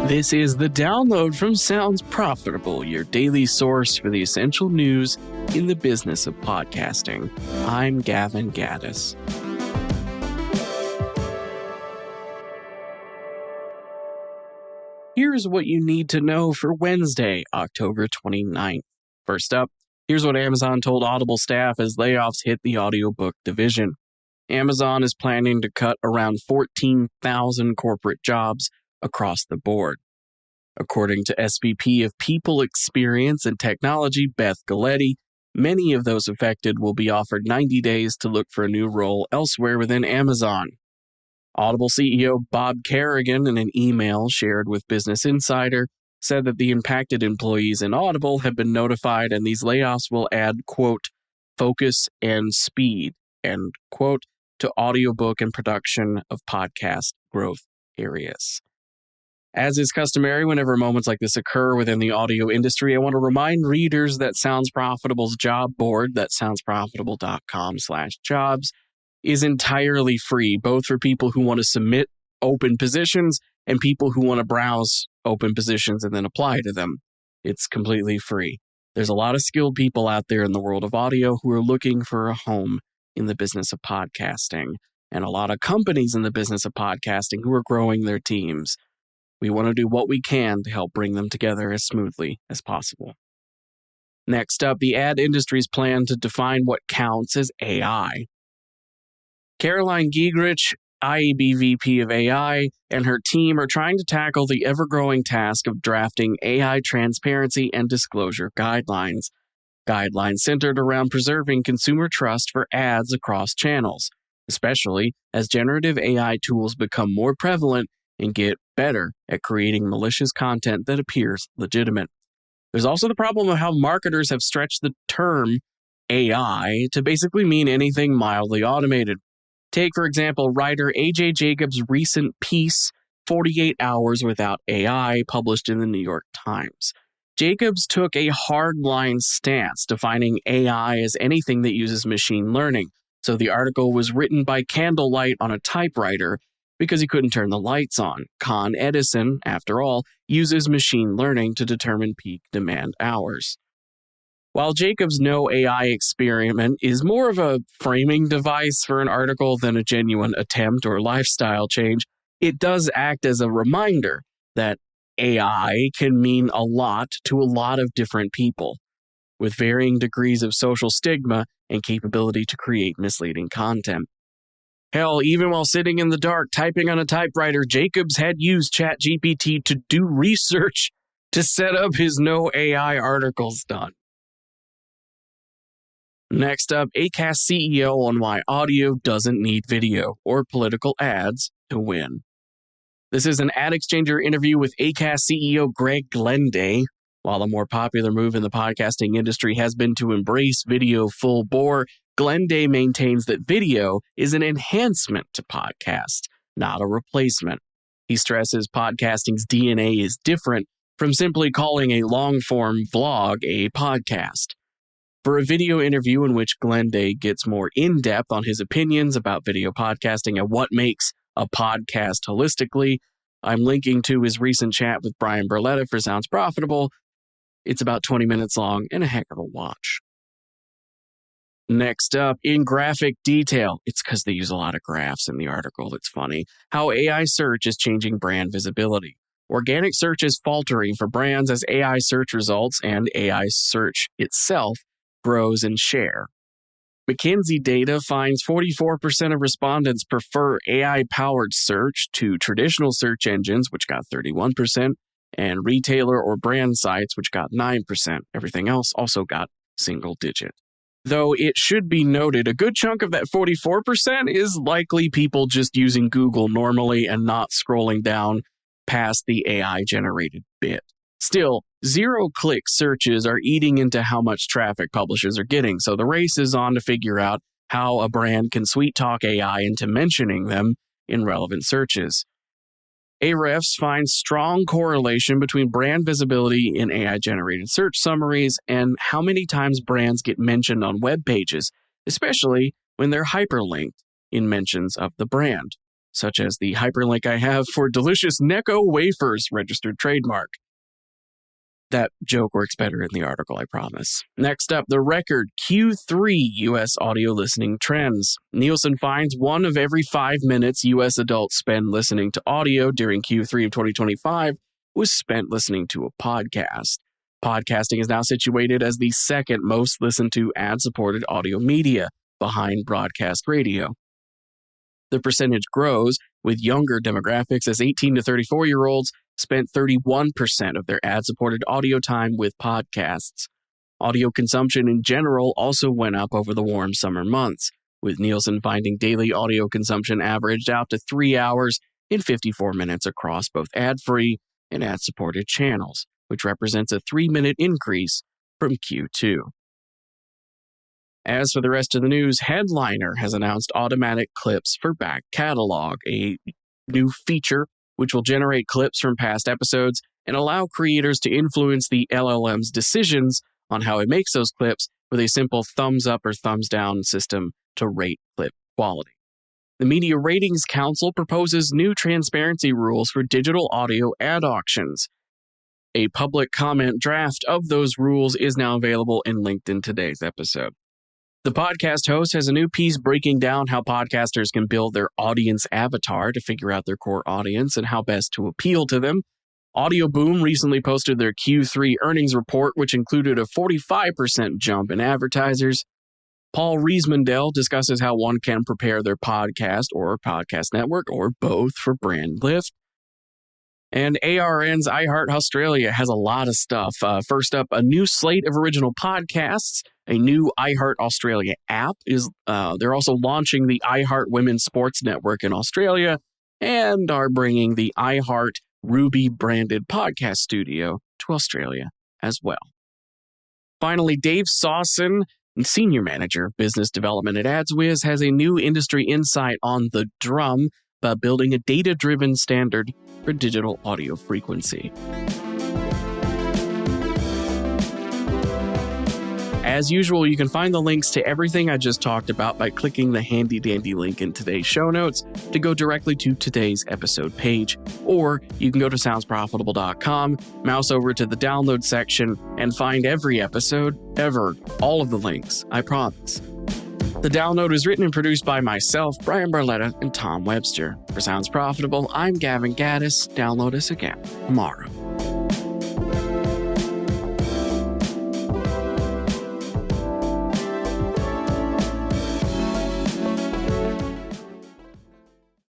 This is the download from Sounds Profitable, your daily source for the essential news in the business of podcasting. I'm Gavin Gaddis. Here's what you need to know for Wednesday, October 29th. First up, here's what Amazon told Audible staff as layoffs hit the audiobook division. Amazon is planning to cut around 14,000 corporate jobs across the board. According to SVP of People Experience and Technology, Beth Galletti, many of those affected will be offered 90 days to look for a new role elsewhere within Amazon. Audible CEO Bob Kerrigan, in an email shared with Business Insider, said that the impacted employees in Audible have been notified and these layoffs will add, quote, focus and speed, end quote, to audiobook and production of podcast growth areas. As is customary, whenever moments like this occur within the audio industry, I want to remind readers that Sounds Profitable's job board, that's soundsprofitable.com/jobs, is entirely free, both for people who want to submit open positions and people who want to browse open positions and then apply to them. It's completely free. There's a lot of skilled people out there in the world of audio who are looking for a home in the business of podcasting, and a lot of companies in the business of podcasting who are growing their teams. We want to do what we can to help bring them together as smoothly as possible. Next up, the ad industry's plan to define what counts as AI. Caroline Giegerich, IAB VP of AI, and her team are trying to tackle the ever-growing task of drafting AI transparency and disclosure guidelines. Guidelines centered around preserving consumer trust for ads across channels, especially as generative AI tools become more prevalent and get better at creating malicious content that appears legitimate. There's also the problem of how marketers have stretched the term AI to basically mean anything mildly automated. Take, for example, writer A.J. Jacobs' recent piece, 48 Hours Without AI, published in the New York Times. Jacobs took a hardline stance, defining AI as anything that uses machine learning, so the article was written by candlelight on a typewriter because he couldn't turn the lights on. Con Edison, after all, uses machine learning to determine peak demand hours. While Jacobs' no AI experiment is more of a framing device for an article than a genuine attempt or lifestyle change, it does act as a reminder that AI can mean a lot to a lot of different people, with varying degrees of social stigma and capability to create misleading content. Hell, even while sitting in the dark typing on a typewriter, Jacobs had used ChatGPT to do research to set up his no AI articles done. Next up, Acast CEO on why audio doesn't need video or political ads to win. This is an Ad Exchanger interview with Acast CEO Greg Glenday. While a more popular move in the podcasting industry has been to embrace video full bore, Glenday maintains that video is an enhancement to podcast, not a replacement. He stresses podcasting's DNA is different from simply calling a long-form vlog a podcast. For a video interview in which Glenday gets more in-depth on his opinions about video podcasting and what makes a podcast holistically, I'm linking to his recent chat with Brian Berletta for Sounds Profitable. It's about 20 minutes long and a heck of a watch. Next up, in graphic detail, it's because they use a lot of graphs in the article, it's funny, how AI search is changing brand visibility. Organic search is faltering for brands as AI search results and AI search itself grows in share. McKinsey data finds 44% of respondents prefer AI-powered search to traditional search engines, which got 31%, and retailer or brand sites, which got 9%. Everything else also got single digit. Though it should be noted, a good chunk of that 44% is likely people just using Google normally and not scrolling down past the AI-generated bit. Still, zero-click searches are eating into how much traffic publishers are getting, so the race is on to figure out how a brand can sweet-talk AI into mentioning them in relevant searches. Ahrefs finds strong correlation between brand visibility in AI-generated search summaries and how many times brands get mentioned on web pages, especially when they're hyperlinked in mentions of the brand. such as the hyperlink I have for delicious Necco wafers registered trademark. That joke works better in the article, I promise. Next up, the record Q3 U.S. audio listening trends. Nielsen finds 1 of every 5 minutes U.S. adults spend listening to audio during Q3 of 2025 was spent listening to a podcast. Podcasting is now situated as the second most listened to ad-supported audio media, behind broadcast radio. The percentage grows with younger demographics as 18 to 34-year-olds spent 31% of their ad-supported audio time with podcasts. Audio consumption in general also went up over the warm summer months, with Nielsen finding daily audio consumption averaged out to 3 hours and 54 minutes across both ad-free and ad-supported channels, which represents a 3-minute increase from Q2. As for the rest of the news, Headliner has announced automatic clips for back catalog, a new feature which will generate clips from past episodes and allow creators to influence the LLM's decisions on how it makes those clips with a simple thumbs up or thumbs down system to rate clip quality. The Media Ratings Council proposes new transparency rules for digital audio ad auctions. A public comment draft of those rules is now available and linked in today's episode. The podcast host has a new piece breaking down how podcasters can build their audience avatar to figure out their core audience and how best to appeal to them. Audio Boom recently posted their Q3 earnings report, which included a 45% jump in advertisers. Paul Riesmandel discusses how one can prepare their podcast or podcast network or both for brand lift. And ARN's iHeart Australia has a lot of stuff. First up, a new slate of original podcasts. A new iHeart Australia app is. They're also launching the iHeart Women's Sports Network in Australia and are bringing the iHeart Ruby branded podcast studio to Australia as well. Finally, Dave Sawson, Senior Manager of Business Development at AdsWiz, has a new industry insight on the drum about building a data-driven standard for digital audio frequency. As usual, you can find the links to everything I just talked about by clicking the handy-dandy link in today's show notes to go directly to today's episode page. Or you can go to soundsprofitable.com, mouse over to the download section, and find every episode ever. All of the links, I promise. The download is written and produced by myself, Brian Barletta, and Tom Webster. For Sounds Profitable, I'm Gavin Gaddis. Download us again tomorrow.